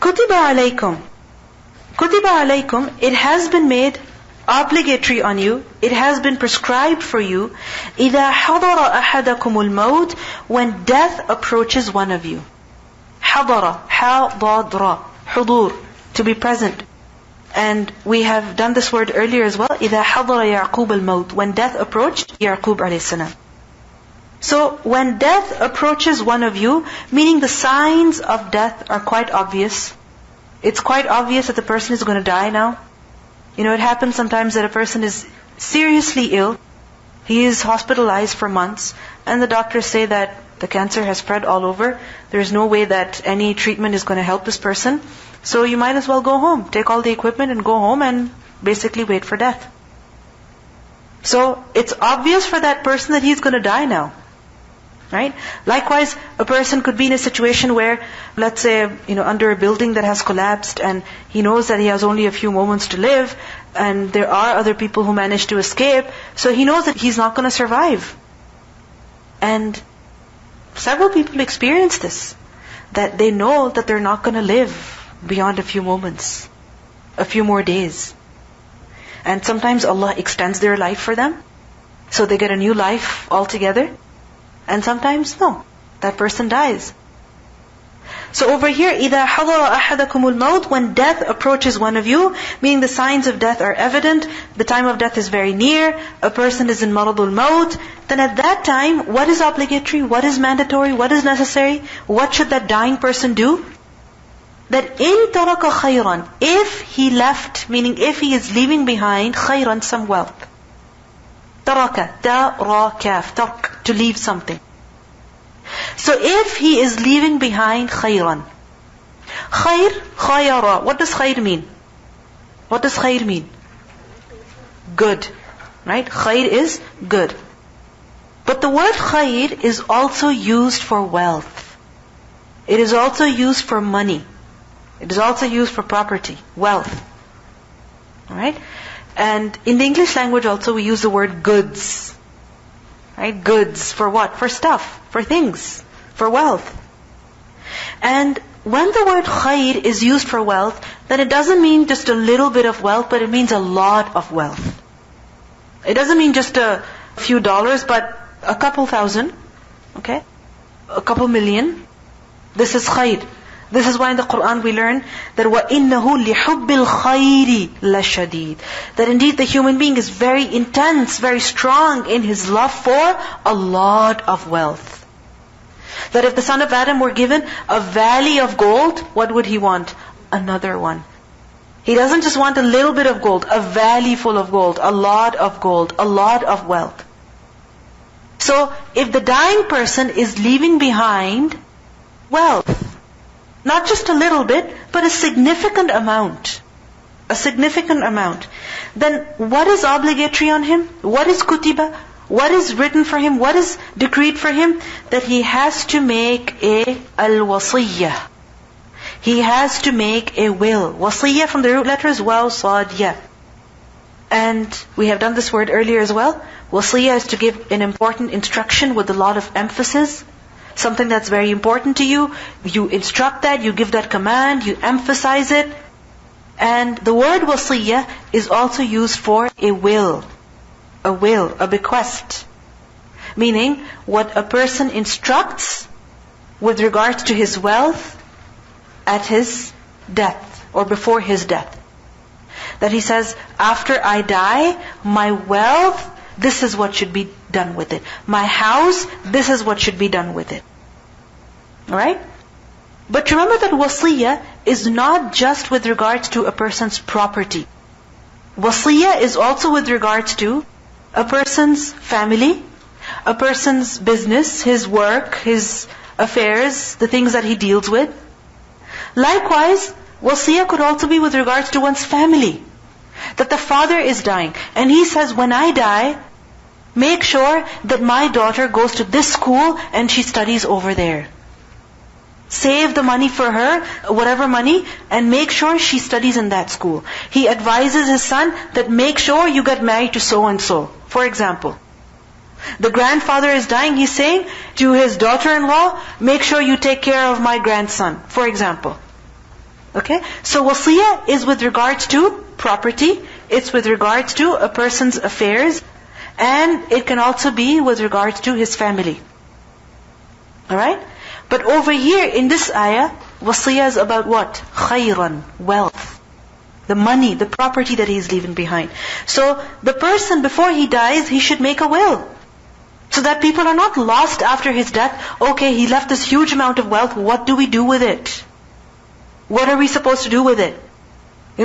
Kutiba alaykum. Kutiba alaykum, it has been made obligatory on you, it has been prescribed for you, إِذَا حَضَرَ أَحَدَكُمُ الْمَوْتِ, when death approaches one of you. حَضَرَ, حَضَرَ, حضور, to be present. And we have done this word earlier as well, إِذَا حَضَرَ يَعْقُوبَ الْمَوْتِ, when death approached Yaqub alayhi salam. So when death approaches one of you, meaning the signs of death are quite obvious. It's quite obvious that the person is going to die now. You know, it happens sometimes that a person is seriously ill, he is hospitalized for months, and the doctors say that the cancer has spread all over, there is no way that any treatment is going to help this person, so you might as well go home, take all the equipment and go home and basically wait for death. So it's obvious for that person that he's going to die now. Right? Likewise, a person could be in a situation where, let's say, under a building that has collapsed, and he knows that he has only a few moments to live, and there are other people who manage to escape, so he knows that he's not going to survive. And several people experience this, that they know that they're not going to live beyond a few moments, a few more days. And sometimes Allah extends their life for them, so they get a new life altogether. And sometimes, no, that person dies. So over here, إِذَا حَضَرَ أَحَدَكُمُ الْمَوْتِ, when death approaches one of you, meaning the signs of death are evident, the time of death is very near, a person is in maradul maut, then at that time, what is obligatory, what is mandatory, what is necessary, what should that dying person do? That إِن تَرَكَ خَيْرًا, if he left, meaning if he is leaving behind خَيْرًا, some wealth. تَرَكَ, تَرَكَ, تَرْك, to leave something. So if he is leaving behind خَيْرًا. خَيْر, خَيَرَ, what does خَيْر mean? What does خَيْر mean? Good. Right? خَيْر is good. But the word خَيْر is also used for wealth. It is also used for money. It is also used for property, wealth. Alright? And in the English language also we use the word goods. Right? Goods. For what? For stuff. For things. For wealth. And when the word khayr is used for wealth, then it doesn't mean just a little bit of wealth, but it means a lot of wealth. It doesn't mean just a few dollars, but a couple thousand. Okay? A couple million. This is khayr. This is why in the Qur'an we learn that وَإِنَّهُ لِحُبِّ الْخَيْرِ لَشَدِيدٌ, that indeed the human being is very intense, very strong in his love for a lot of wealth. That if the son of Adam were given a valley of gold, what would he want? Another one. He doesn't just want a little bit of gold, a valley full of gold, a lot of gold, a lot of wealth. So if the dying person is leaving behind wealth, not just a little bit, but a significant amount. A significant amount. Then what is obligatory on him? What is kutiba? What is written for him? What is decreed for him? That he has to make a al-wasiyyah. He has to make a will. Wasiyyah from the root letters, waw, sad, ya. And we have done this word earlier as well. Wasiyyah is to give an important instruction with a lot of emphasis. Something that's very important to you, you instruct that, you give that command, you emphasize it. And the word wasiyah is also used for a will, a bequest. Meaning, what a person instructs with regards to his wealth at his death, or before his death. That he says, after I die, my wealth, this is what should be done with it. My house, this is what should be done with it. Alright? But remember that wasiyah is not just with regards to a person's property. Wasiyah is also with regards to a person's family, a person's business, his work, his affairs, the things that he deals with. Likewise, wasiyah could also be with regards to one's family. That the father is dying, and he says, when I die, make sure that my daughter goes to this school and she studies over there. Save the money for her, whatever money, and make sure she studies in that school. He advises his son that make sure you get married to so-and-so, for example. The grandfather is dying, he's saying to his daughter-in-law, make sure you take care of my grandson, for example. Okay? So wasiyah is with regards to property, it's with regards to a person's affairs, and it can also be with regards to his family. Alright? But over here in this ayah, wasiyah is about what? Khayran, wealth. The money, the property that he is leaving behind. So the person before he dies, he should make a will. So that people are not lost after his death. Okay, he left this huge amount of wealth, what do we do with it? What are we supposed to do with it?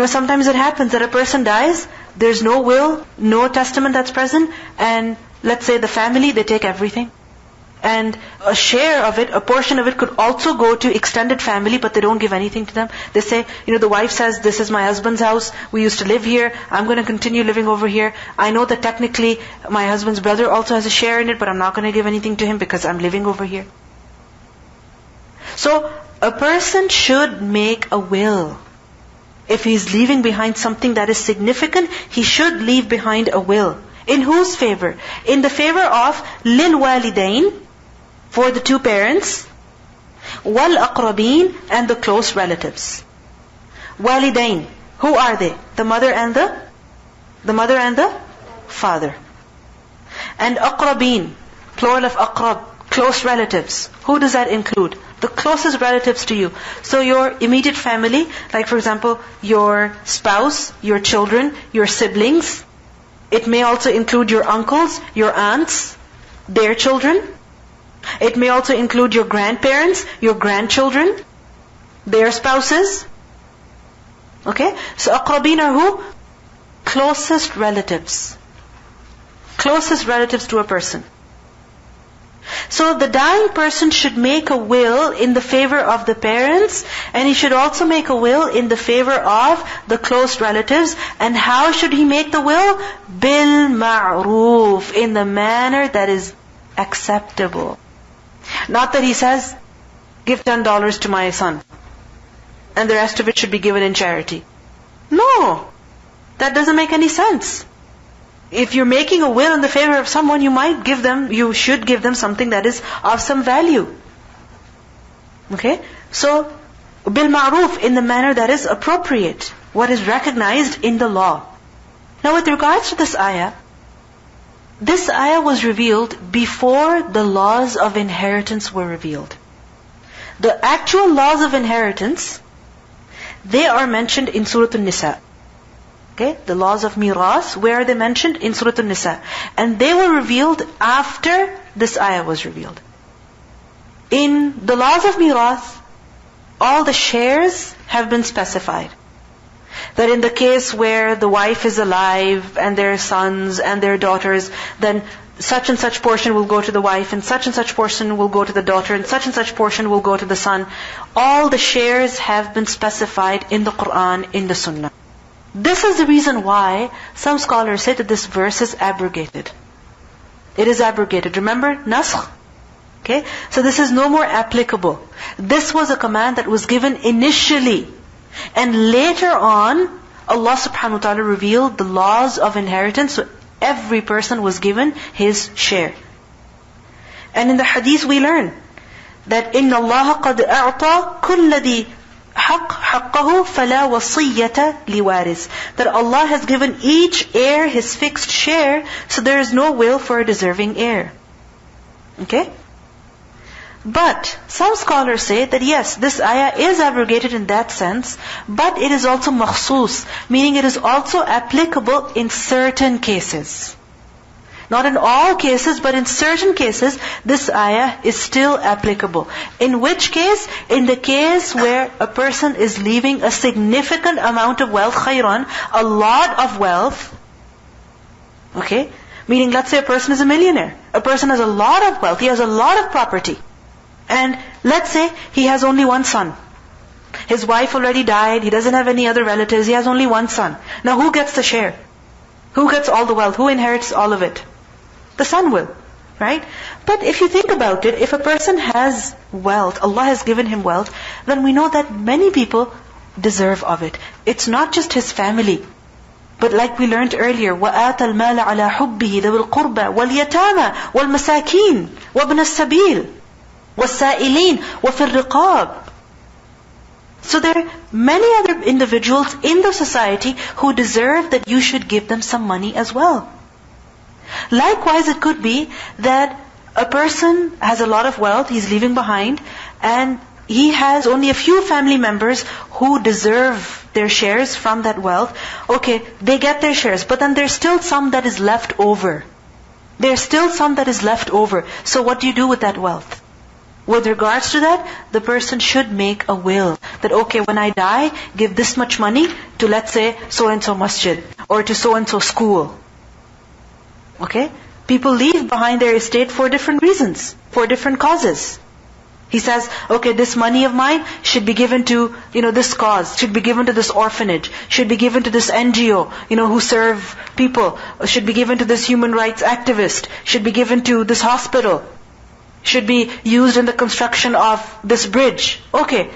Sometimes it happens that a person dies, there's no will, no testament that's present, and let's say the family, they take everything. And a share of it, a portion of it could also go to extended family, but they don't give anything to them. They say, the wife says, this is my husband's house, we used to live here, I'm going to continue living over here. I know that technically my husband's brother also has a share in it, but I'm not going to give anything to him because I'm living over here. So, a person should make a will. If he's leaving behind something that is significant, he should leave behind a will. In whose favor? In the favor of lil walidain, for the two parents, wal aqrabin, and the close relatives. Walidain, who are they? The mother and the father. And aqrabin, plural of aqrab, close relatives. Who does that include? The closest relatives to you. So your immediate family, like for example, your spouse, your children, your siblings. It may also include your uncles, your aunts, their children. It may also include your grandparents, your grandchildren, their spouses. Okay? So aqrabin are who? Closest relatives. Closest relatives to a person. So the dying person should make a will in the favor of the parents, and he should also make a will in the favor of the close relatives. And how should he make the will? Bil ma'roof, in the manner that is acceptable. Not that he says, give $10 to my son, and the rest of it should be given in charity. No, that doesn't make any sense. If you're making a will in the favor of someone, you should give them something that is of some value. Okay? So, bil ma'roof, in the manner that is appropriate, what is recognized in the law. Now with regards to this ayah was revealed before the laws of inheritance were revealed. The actual laws of inheritance, they are mentioned in Surah Al-Nisa. Okay, the laws of miras, where are they mentioned? In Surah Al-Nisa. And they were revealed after this ayah was revealed. In the laws of miras, all the shares have been specified. That in the case where the wife is alive, and their sons and their daughters, then such and such portion will go to the wife, and such portion will go to the daughter, and such portion will go to the son. All the shares have been specified in the Qur'an, in the Sunnah. This is the reason why some scholars say that this verse is abrogated. It is abrogated. Remember, naskh? Okay? So this is no more applicable. This was a command that was given initially. And later on, Allah subhanahu wa ta'ala revealed the laws of inheritance. So every person was given his share. And in the hadith we learn that إِنَّ اللَّهَ قَدْ أَعْطَى كُلَّ ذِي حَقَّهُ فَلَا وَصِيَّةَ لِوَارِثٍ. That Allah has given each heir his fixed share, so there is no will for a deserving heir. Okay? But some scholars say that yes, this ayah is abrogated in that sense, but it is also makhsus, meaning it is also applicable in certain cases. Not in all cases, but in certain cases, this ayah is still applicable. In which case? In the case where a person is leaving a significant amount of wealth, khayran, a lot of wealth. Okay? Meaning, let's say a person is a millionaire. A person has a lot of wealth, he has a lot of property. And let's say he has only one son. His wife already died, he doesn't have any other relatives, he has only one son. Now who gets the share? Who gets all the wealth? Who inherits all of it? The son will, right? But if you think about it, if a person has wealth, Allah has given him wealth, then we know that many people deserve of it. It's not just his family. But like we learned earlier, وَآتَ الْمَالَ عَلَى حُبِّهِ ذَوِي الْقُرْبَى وَالْيَتَامَى وَالْمَسَاكِينَ وَابْنَ السَّبِيلِ وَالسَّائِلِينَ وَفِي الرِّقَابِ. So there are many other individuals in the society who deserve that you should give them some money as well. Likewise, it could be that a person has a lot of wealth he's leaving behind, and he has only a few family members who deserve their shares from that wealth. Okay, they get their shares, but then there's still some that is left over. There's still some that is left over. So what do you do with that wealth? With regards to that, the person should make a will. That okay, when I die, give this much money to, let's say, so-and-so masjid, or to so-and-so school. Okay? People leave behind their estate for different reasons, for different causes. He says, okay, this money of mine should be given to, this cause, should be given to this orphanage, should be given to this NGO, who serve people, should be given to this human rights activist, should be given to this hospital, should be used in the construction of this bridge. Okay,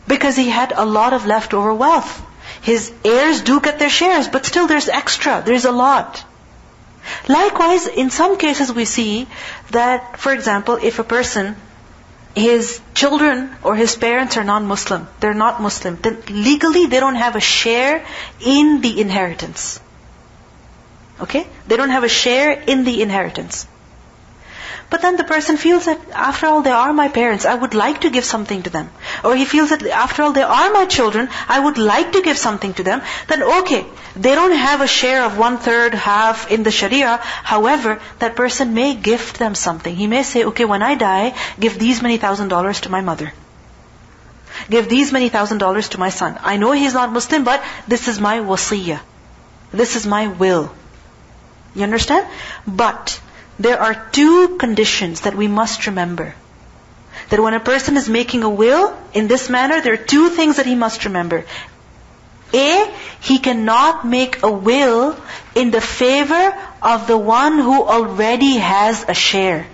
because he had a lot of leftover wealth. His heirs do get their shares, but still there's extra, there's a lot. Likewise, in some cases we see that, for example, if a person, his children or his parents are non-Muslim, they're not Muslim, then legally they don't have a share in the inheritance. Okay? They don't have a share in the inheritance. But then the person feels that, after all, they are my parents, I would like to give something to them. Or he feels that, after all, they are my children, I would like to give something to them. Then okay, they don't have a share of 1/3, half in the Sharia. However, that person may gift them something. He may say, okay, when I die, give these many $1,000s to my mother. Give these many $1,000s to my son. I know he's not Muslim, but this is my wasiyah. This is my will. You understand? But there are two conditions that we must remember. That when a person is making a will in this manner, there are two things that he must remember. A, he cannot make a will in the favor of the one who already has a share.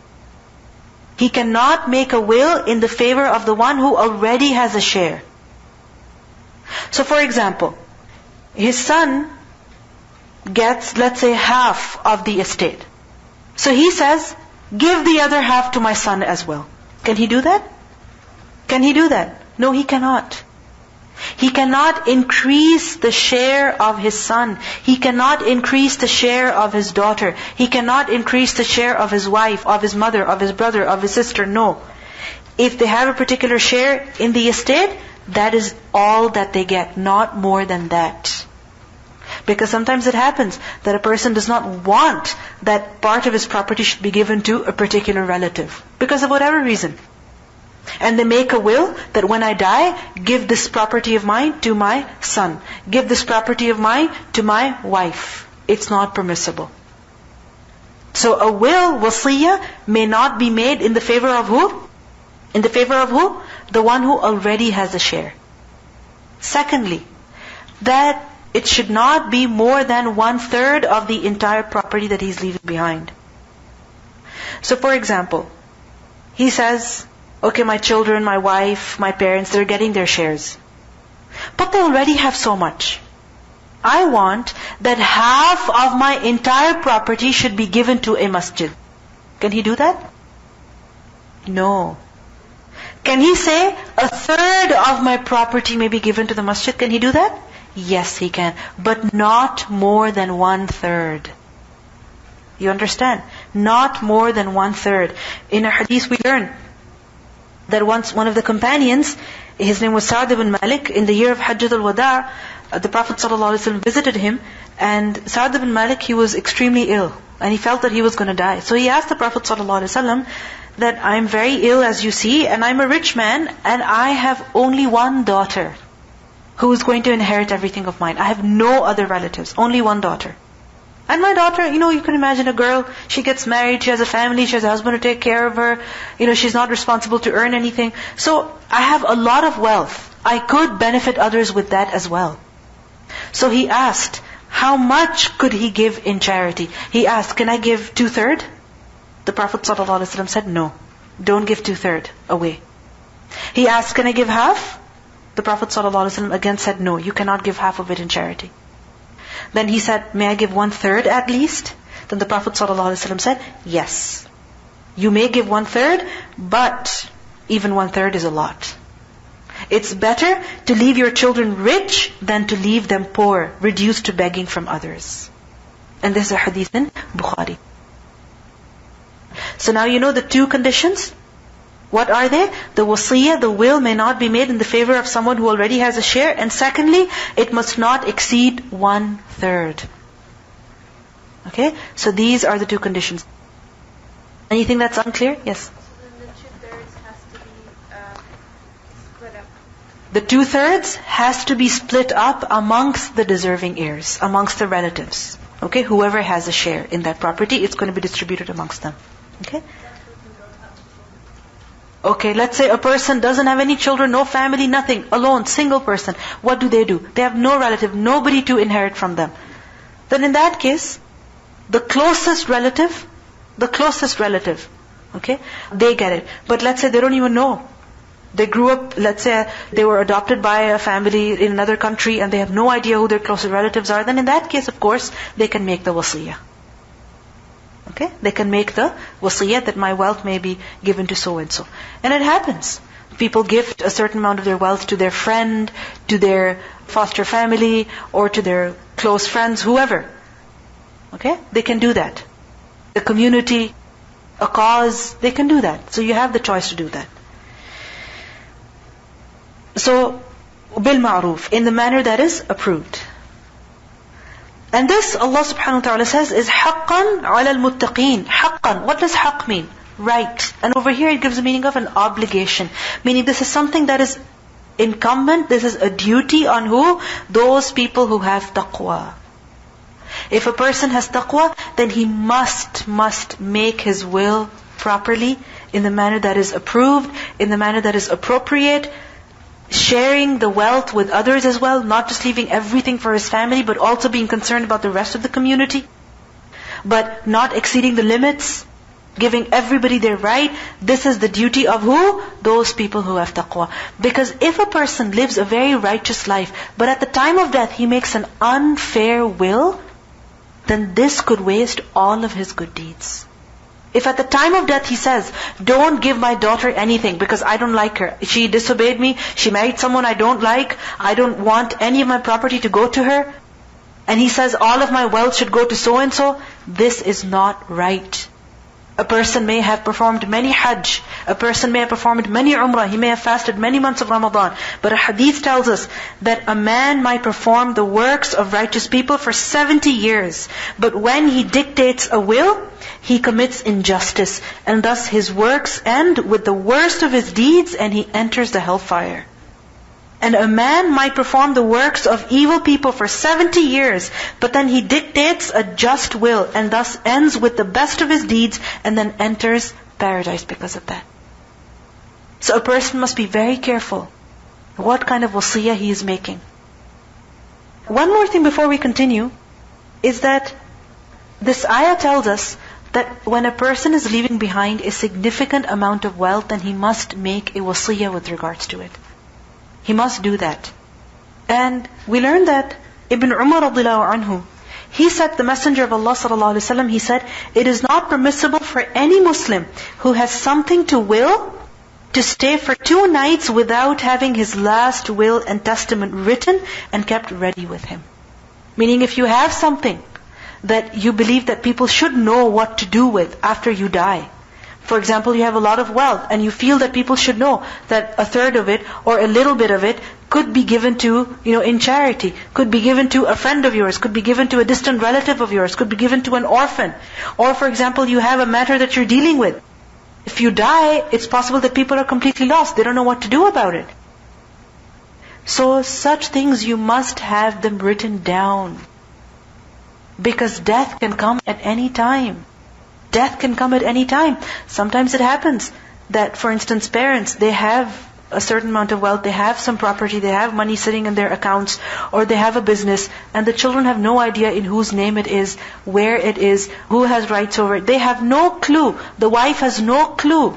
He cannot make a will in the favor of the one who already has a share. So for example, his son gets, let's say, half of the estate. So he says, give the other half to my son as well. Can he do that? Can he do that? No, he cannot. He cannot increase the share of his son. He cannot increase the share of his daughter. He cannot increase the share of his wife, of his mother, of his brother, of his sister. No. If they have a particular share in the estate, that is all that they get, not more than that. Because sometimes it happens that a person does not want that part of his property should be given to a particular relative, because of whatever reason. And they make a will that when I die, give this property of mine to my son. Give this property of mine to my wife. It's not permissible. So a will, wasiyah, may not be made in the favor of who? In the favor of who? The one who already has a share. Secondly, that it should not be more than 1/3 of the entire property that he's leaving behind. So for example, he says, okay, my children, my wife, my parents, they're getting their shares. But they already have so much. I want that half of my entire property should be given to a masjid. Can he do that? No. Can he say, 1/3 of my property may be given to the masjid? Can he do that? Yes, he can. But not more than 1/3. You understand? Not more than 1/3. In a hadith we learn that once one of the companions, his name was Sa'd ibn Malik, in the year of Hajjat al-Wada', the Prophet ﷺ visited him, and Sa'd ibn Malik, he was extremely ill, and he felt that he was going to die. So he asked the Prophet ﷺ that, I'm very ill as you see, and I'm a rich man, and I have only one daughter who is going to inherit everything of mine. I have no other relatives, only one daughter. And my daughter, you can imagine a girl, she gets married, she has a family, she has a husband to take care of her, she's not responsible to earn anything. So I have a lot of wealth. I could benefit others with that as well. So he asked, how much could he give in charity? He asked, can I give 2/3? The Prophet ﷺ said, no, don't give 2/3 away. He asked, can I give half? The Prophet ﷺ again said, no, you cannot give half of it in charity. Then he said, may I give 1/3 at least? Then the Prophet ﷺ said, yes. You may give 1/3, but even 1/3 is a lot. It's better to leave your children rich than to leave them poor, reduced to begging from others. And this is a hadith in Bukhari. So now you know the two conditions. What are they? The wasiyah, the will, may not be made in the favor of someone who already has a share. And secondly, it must not exceed 1/3. Okay? So these are the two conditions. Anything that's unclear? Yes? So then the 2/3 has to be split up. The 2/3 has to be split up amongst the deserving heirs, amongst the relatives. Okay? Whoever has a share in that property, it's going to be distributed amongst them. Okay? Okay, let's say a person doesn't have any children, no family, nothing, alone, single person. What do? They have no relative, nobody to inherit from them. Then in that case, the closest relative, okay, they get it. But let's say they don't even know. They grew up, let's say they were adopted by a family in another country and they have no idea who their closest relatives are. Then in that case, of course, they can make the wasiyah. Okay? They can make the wasiyah that my wealth may be given to so and so. And it happens. People gift a certain amount of their wealth to their friend, to their foster family, or to their close friends, whoever. Okay? They can do that. The community, a cause, they can do that. So you have the choice to do that. So, bil ma'roof, in the manner that is approved. And this, Allah subhanahu wa ta'ala says, is haqqan ala al-muttaqeen. Haqqan. What does haqq mean? Right. And over here it gives the meaning of an obligation. Meaning this is something that is incumbent, this is a duty on who? Those people who have taqwa. If a person has taqwa, then he must make his will properly, in the manner that is approved, in the manner that is appropriate, sharing the wealth with others as well, not just leaving everything for his family, but also being concerned about the rest of the community, but not exceeding the limits, giving everybody their right. This is the duty of who? Those people who have taqwa. Because if a person lives a very righteous life, but at the time of death he makes an unfair will, then this could waste all of his good deeds. If at the time of death he says, don't give my daughter anything because I don't like her, she disobeyed me, she married someone I don't like, I don't want any of my property to go to her, and he says all of my wealth should go to so and so, this is not right. A person may have performed many hajj, a person may have performed many umrah, he may have fasted many months of Ramadan, but a hadith tells us that a man might perform the works of righteous people for 70 years, but when he dictates a will, he commits injustice, and thus his works end with the worst of his deeds and he enters the hellfire. And a man might perform the works of evil people for 70 years, but then he dictates a just will and thus ends with the best of his deeds and then enters paradise because of that. So a person must be very careful what kind of wasiyah he is making. One more thing before we continue is that this ayah tells us that when a person is leaving behind a significant amount of wealth, then he must make a wasiyah with regards to it. He must do that. And we learn that Ibn Umar radiallahu anhu, he said, the Messenger of Allah sallallahu alaihi wasallam, he said, it is not permissible for any Muslim who has something to will to stay for 2 nights without having his last will and testament written and kept ready with him. Meaning if you have something that you believe that people should know what to do with after you die. For example, you have a lot of wealth and you feel that people should know that a third of it or a little bit of it could be given to, in charity, could be given to a friend of yours, could be given to a distant relative of yours, could be given to an orphan. Or for example, you have a matter that you're dealing with. If you die, it's possible that people are completely lost. They don't know what to do about it. So such things you must have them written down. Because death can come at any time. Death can come at any time. Sometimes it happens that, for instance, parents, they have a certain amount of wealth, they have some property, they have money sitting in their accounts, or they have a business, and the children have no idea in whose name it is, where it is, who has rights over it. They have no clue. The wife has no clue.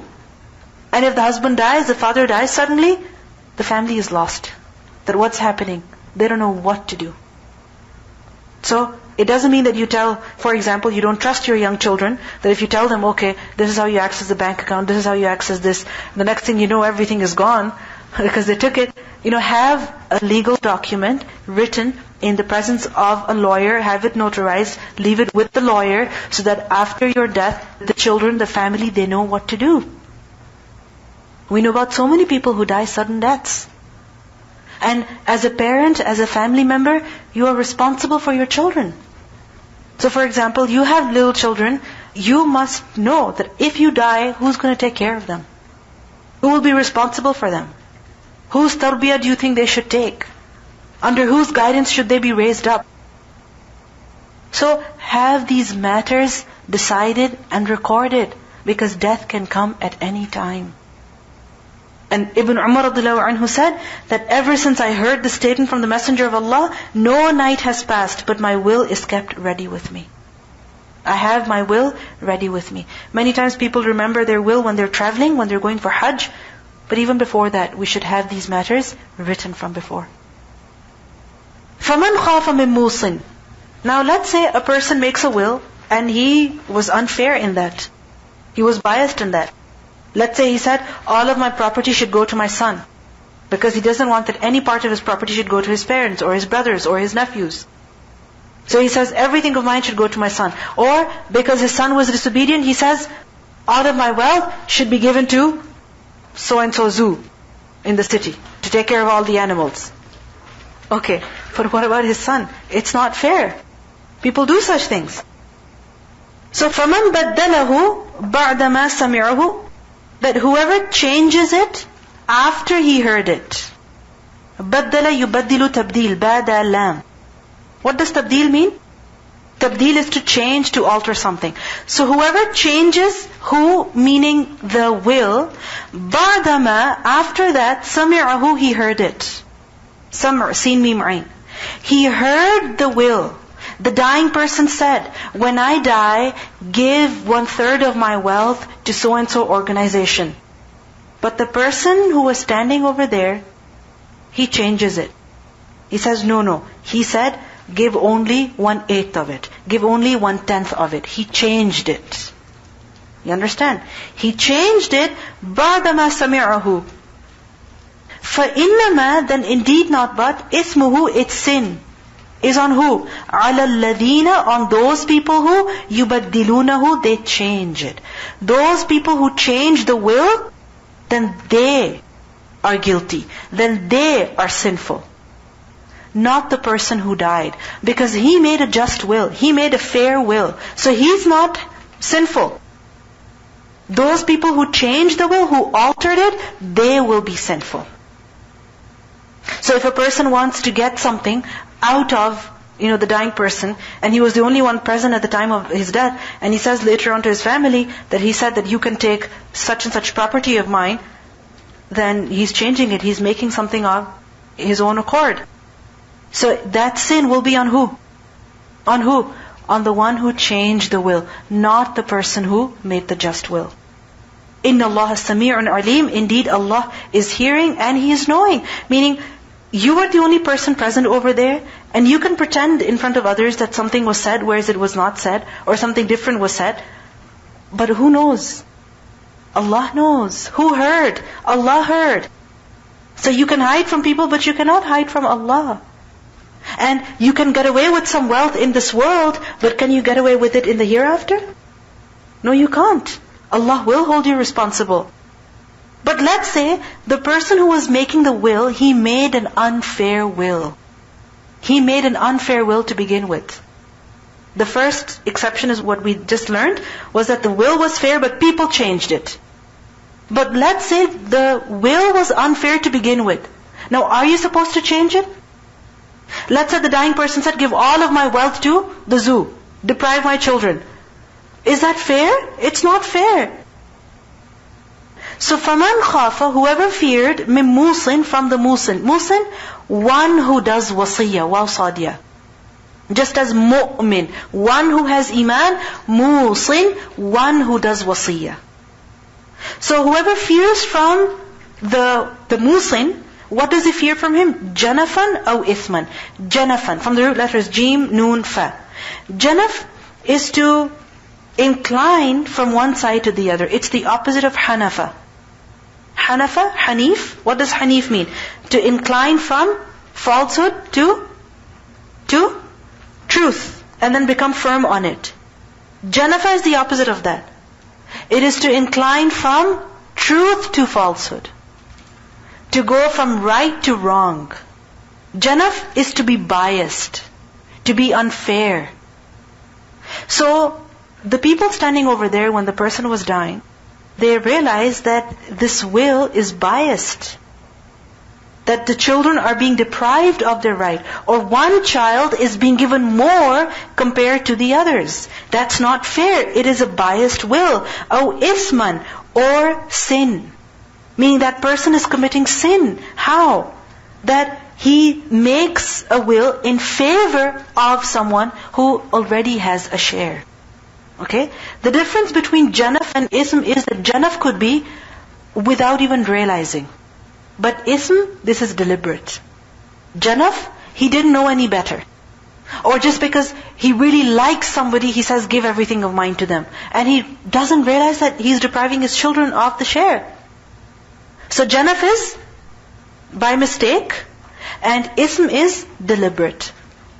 And if the husband dies, the father dies suddenly, the family is lost. That what's happening? They don't know what to do. So, it doesn't mean that you tell, for example, you don't trust your young children, that if you tell them, okay, this is how you access the bank account, this is how you access this, the next thing you know, everything is gone, because they took it. have a legal document written in the presence of a lawyer, have it notarized, leave it with the lawyer, so that after your death, the children, the family, they know what to do. We know about so many people who die sudden deaths. And as a parent, as a family member, you are responsible for your children. So for example, you have little children, you must know that if you die, who's going to take care of them? Who will be responsible for them? Whose tarbiyah do you think they should take? Under whose guidance should they be raised up? So have these matters decided and recorded, because death can come at any time. And Ibn Umar radiallahu anhu said that ever since I heard the statement from the Messenger of Allah, no night has passed, but my will is kept ready with me. I have my will ready with me. Many times people remember their will when they're traveling, when they're going for Hajj. But even before that, we should have these matters written from before. فَمَنْ خَافَ مِن مُوصٍ. Now let's say a person makes a will, and he was unfair in that. He was biased in that. Let's say he said, all of my property should go to my son, because he doesn't want that any part of his property should go to his parents, or his brothers, or his nephews. So he says, everything of mine should go to my son. Or, because his son was disobedient, he says, all of my wealth should be given to so-and-so zoo in the city, to take care of all the animals. Okay, but what about his son? It's not fair. People do such things. So, فَمَنْ بَدَّلَهُ بَعْدَمَا سَمِعَهُ, that whoever changes it after he heard it. بَدَّلَ يُبَدِّلُ تَبْدِيل بَادَ لَام. What does tabdeel mean? Tabdeel is to change, to alter something. So whoever changes, who, meaning the will, بَعْدَمَا, after that, سَمِعَهُ, he heard it. Samr, sin mim ain. He heard the will. The dying person said, when I die, give 1/3 of my wealth to so-and-so organization. But the person who was standing over there, he changes it. He says, no. He said, give only 1/8 of it. Give only 1/10 of it. He changed it. You understand? He changed it, بَعْدَمَا سَمِعَهُ. فَإِنَّمَا, then indeed not but, إِثْمُهُ, its sin, is on who? عَلَى الَّذِينَ, on those people who يُبَدِّلُونَهُ, they change it. Those people who change the will, then they are guilty. Then they are sinful. Not the person who died. Because he made a just will. He made a fair will. So he's not sinful. Those people who changed the will, who altered it, they will be sinful. So if a person wants to get something out of, the dying person, and he was the only one present at the time of his death, and he says later on to his family that he said that you can take such and such property of mine, then he's changing it. He's making something of his own accord. So that sin will be on who? On who? On the one who changed the will, not the person who made the just will. Inna Allah Sami'un Alim. Indeed, Allah is hearing and He is knowing. Meaning, you are the only person present over there, and you can pretend in front of others that something was said whereas it was not said, or something different was said. But who knows? Allah knows. Who heard? Allah heard. So you can hide from people, but you cannot hide from Allah. And you can get away with some wealth in this world, but can you get away with it in the hereafter? No, you can't. Allah will hold you responsible. But let's say the person who was making the will, he made an unfair will. He made an unfair will to begin with. The first exception is what we just learned, was that the will was fair, but people changed it. But let's say the will was unfair to begin with. Now, are you supposed to change it? Let's say the dying person said, give all of my wealth to the zoo. Deprive my children. Is that fair? It's not fair. So, فَمَنْ خَافَ, whoever feared, مِن مُوصٍ, from the musin. Musin, one who does wasiyah, waw sadiyah. Just as mu'min, one who has iman, musin, one who does wasiyah. So whoever fears from the musin, what does he fear from him? Janafan aw ithman. Janafan, from the root letters Jim, Noon, Fa. Janaf is to incline from one side to the other. It's the opposite of Hanafa. Hanafa, Hanif, what does Hanif mean? to incline from falsehood to truth, and then become firm on it. Janafa is the opposite of that. It is to incline from truth to falsehood, to go from right to wrong. Janaf is to be biased, to be unfair. So, the people standing over there when the person was dying, they realized that this will is biased. That the children are being deprived of their right. Or one child is being given more compared to the others. That's not fair. It is a biased will. Oh, isman, or sin. Meaning that person is committing sin. How? That he makes a will in favor of someone who already has a share. Okay? The difference between janaf and ism is that janaf could be without even realizing. But ism, this is deliberate. Janaf, he didn't know any better. Or just because he really likes somebody, he says, give everything of mine to them. And he doesn't realize that he's depriving his children of the share. So janaf is by mistake, and ism is deliberate.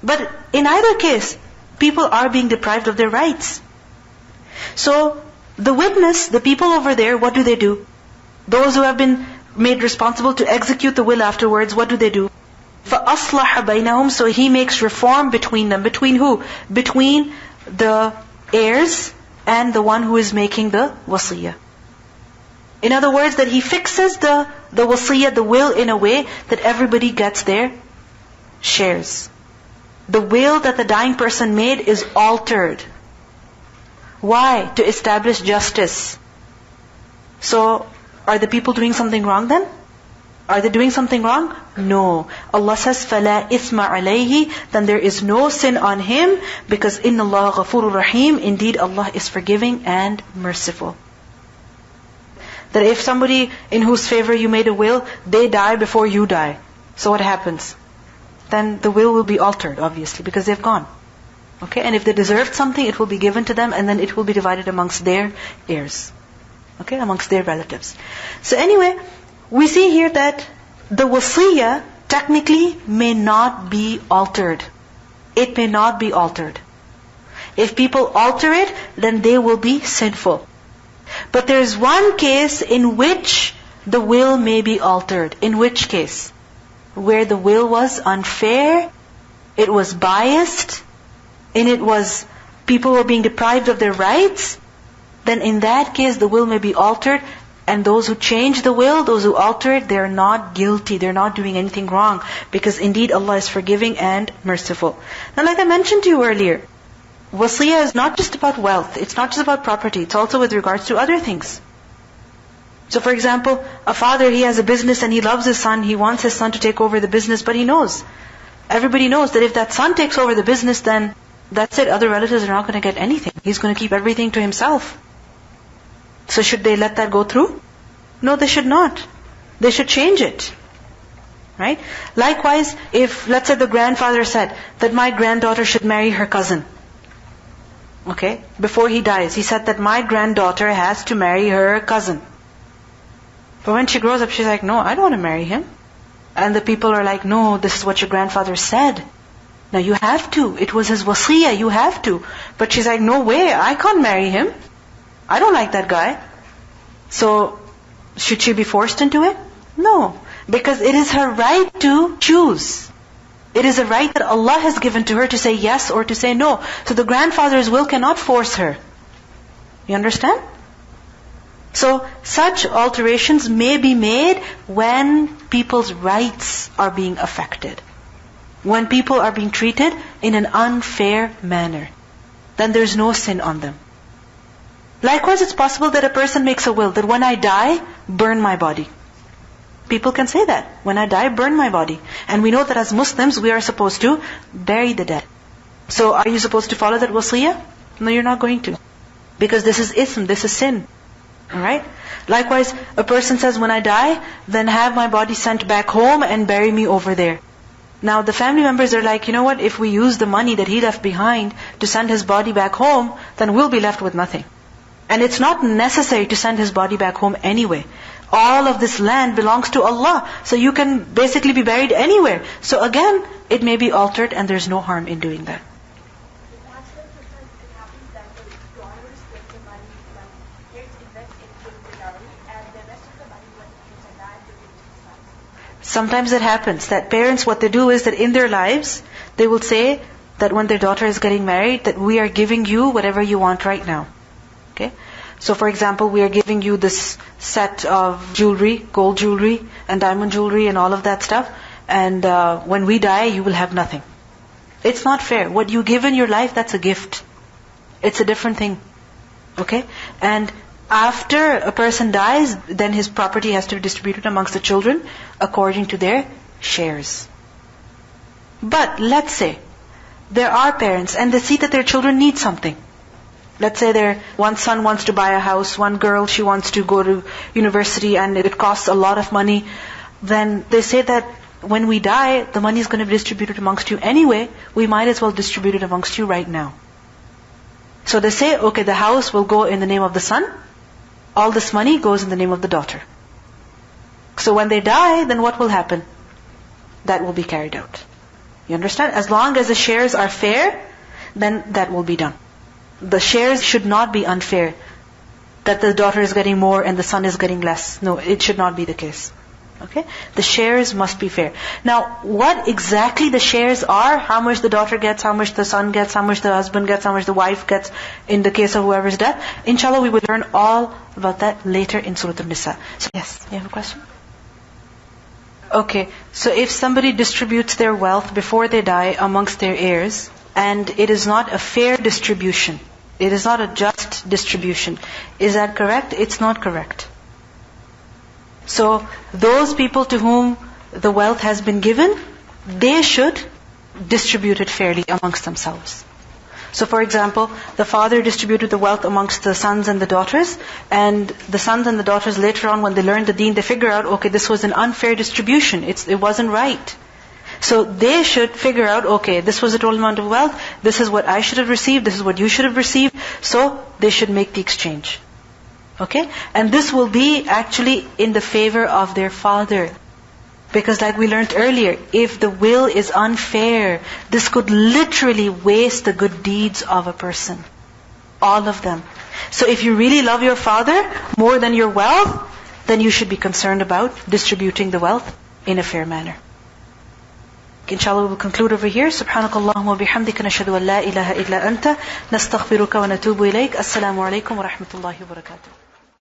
But in either case, people are being deprived of their rights. So, the witness, the people over there, what do? Those who have been made responsible to execute the will afterwards, what do? فَأَصْلَحَ بَيْنَهُمْ. So he makes reform between them. Between who? Between the heirs and the one who is making the wasiyah. In other words, that he fixes the wasiyah, the will, in a way that everybody gets their shares. The will that the dying person made is altered. Why? To establish justice. So, are the people doing something wrong then? Are they doing something wrong? No. Allah says, فَلَا إِثْمَ عَلَيْهِ. Then there is no sin on him, because إِنَّ اللَّهَ غَفُورٌ رَحِيمٌ. Indeed, Allah is forgiving and merciful. That if somebody in whose favor you made a will, they die before you die, so what happens? Then the will be altered, obviously, because they've gone. Okay, and if they deserved something, it will be given to them, and then it will be divided amongst their heirs. Okay, amongst their relatives. So anyway, we see here that the wasiyah technically may not be altered. It may not be altered. If people alter it, then they will be sinful. But there is one case in which the will may be altered. In which case? Where the will was unfair, it was biased, and it was, people were being deprived of their rights, then in that case the will may be altered, and those who change the will, those who alter it, they're not guilty, they're not doing anything wrong, because indeed Allah is forgiving and merciful. Now, like I mentioned to you earlier, wasiyah is not just about wealth, it's not just about property, it's also with regards to other things. So for example, a father, he has a business and he loves his son, he wants his son to take over the business, but he knows, everybody knows that if that son takes over the business, then that's it, other relatives are not going to get anything. He's going to keep everything to himself. So should they let that go through? No, they should not. They should change it. Right? Likewise, if, let's say the grandfather said that my granddaughter should marry her cousin. Okay? Before he dies, he said that my granddaughter has to marry her cousin. But when she grows up, she's like, no, I don't want to marry him. And the people are like, no, this is what your grandfather said. Now you have to. It was his wasiyah, you have to. But she's like, no way, I can't marry him. I don't like that guy. So, should she be forced into it? No. Because it is her right to choose. It is a right that Allah has given to her to say yes or to say no. So the grandfather's will cannot force her. You understand? So, such alterations may be made when people's rights are being affected. When people are being treated in an unfair manner. Then there's no sin on them. Likewise, it's possible that a person makes a will that when I die, burn my body. People can say that. When I die, burn my body. And we know that as Muslims, we are supposed to bury the dead. So are you supposed to follow that wasiyah? No, you're not going to. Because this is ism, this is sin. Alright? Likewise, a person says, when I die, then have my body sent back home and bury me over there. Now the family members are like, you know what, if we use the money that he left behind to send his body back home, then we'll be left with nothing. And it's not necessary to send his body back home anyway. all of this land belongs to Allah. So you can basically be buried anywhere. So again, it may be altered and there's no harm in doing that. That's because it happens that the daughters get the money, parents invest in the dowry, and the rest of the money when the kids are died, they give it to the sons. Sometimes it happens that parents, what they do is that in their lives, they will say that when their daughter is getting married, that we are giving you whatever you want right now. Okay? So for example, we are giving you this set of jewelry, gold jewelry and diamond jewelry and all of that stuff, and when we die, you will have nothing. It's not fair. What you give in your life, that's a gift. It's a different thing. Okay? And after a person dies, then his property has to be distributed amongst the children according to their shares. But let's say there are parents and they see that their children need something. Let's say one son wants to buy a house, one girl, she wants to go to university and it costs a lot of money. Then they say that when we die, the money is going to be distributed amongst you anyway, we might as well distribute it amongst you right now. So they say, okay, the house will go in the name of the son, all this money goes in the name of the daughter. So when they die, then what will happen? That will be carried out. You understand? As long as the shares are fair, then that will be done. The shares should not be unfair, that the daughter is getting more and the son is getting less. No, it should not be the case. Okay? The shares must be fair. Now, what exactly the shares are, how much the daughter gets, how much the son gets, how much the husband gets, how much the wife gets, in the case of whoever's death, inshallah we will learn all about that later in Surah Al-Nisa. So, yes, you have a question? Okay, so if somebody distributes their wealth before they die amongst their heirs, and it is not a fair distribution, it is not a just distribution, is that correct? It's not correct. So, those people to whom the wealth has been given, they should distribute it fairly amongst themselves. So for example, the father distributed the wealth amongst the sons and the daughters, and the sons and the daughters later on when they learn the deen, they figure out, okay, this was an unfair distribution, it wasn't right. So they should figure out, okay, this was the total amount of wealth, this is what I should have received, this is what you should have received, so they should make the exchange. Okay? And this will be actually in the favor of their father. Because like we learned earlier, if the will is unfair, this could literally waste the good deeds of a person. All of them. So if you really love your father more than your wealth, then you should be concerned about distributing the wealth in a fair manner. Inshallah, we will conclude over here. Subhanakallahumma wa bihamdika nashhadu an la ilaha illa anta nastaghfiruka wa natubu ilayk. Assalamu'alaikum wa rahmatullahi wa barakatuh.